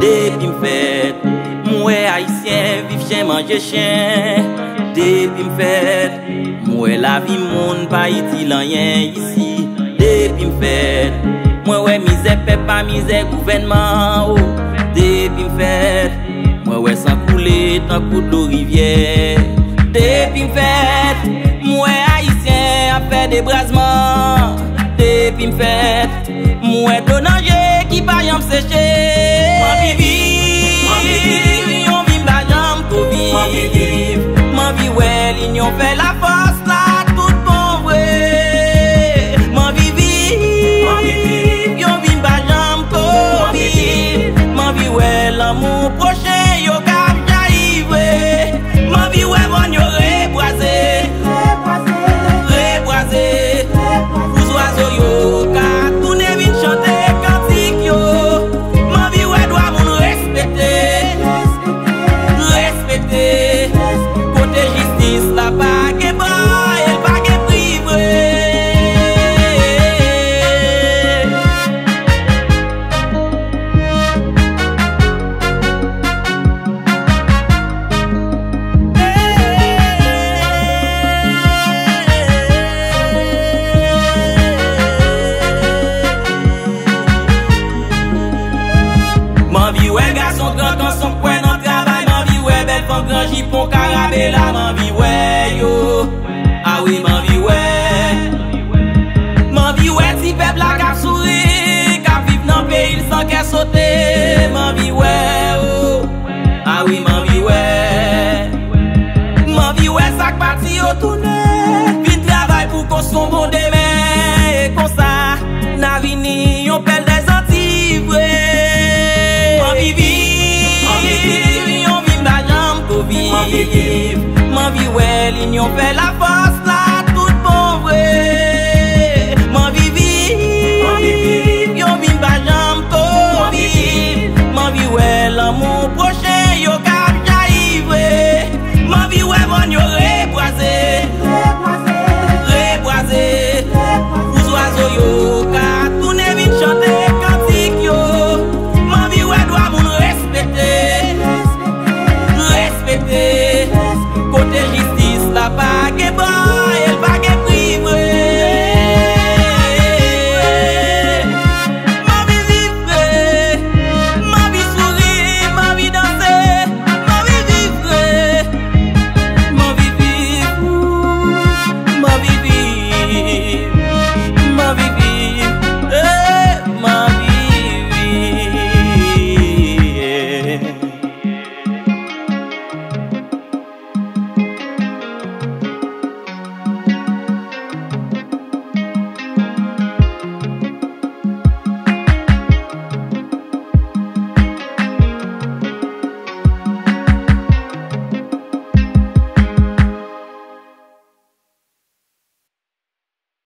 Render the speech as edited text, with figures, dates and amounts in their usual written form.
Depuis m'fait, moi haïtien, vive chien, manger chien. Depuis m'fait, moi la vie monde pas utile rien ici. Depuis m'fait, moi ouais misère pas misère gouvernement. Oh. Depuis m'fait, moi ouais sans couler tant coup d'eau rivière. Depuis m'fait, moi haïtien a fait des brasements. Depuis m'fait, moi donanger qui pas yam sécher. M'en vive, on vit pas yam tout vive. M'en vie ouais, l'union fait la force là, tout bon vrai. M'en vive, on vit pas yam tout vive. M'en vie ouais, l'amour prochain yo cap j'arrive. M'en vie ouais, bon yo reboisé, reboisé. Vous oiseaux yo ka tourner vin chanter cantique yo. M'en vie ouais doit moun respecter, respecter. Côté justice la pas que bas, elle pas que privé. M'en vie ouais garçon grand dans son coin dans travail. M'en vie ouais belle femme grand jipon carabella. M'en vie ouais yo, ah oui m'en vie ouais. M'en vie ouais si peuple la cap sourire, cap vivre dans pays sans qu'elle sauter. M'en vie ouais oh, ah oui m'en vie ouais. M'en vie ouais sac parti au tourner. Vite travail pour qu'on soit bon demain. Et comme ça, n'a vini on pèle des Antilles vrai. M'en vie, on vit ma jambe pour vivre. M'en vie ouais, l'union fait la force.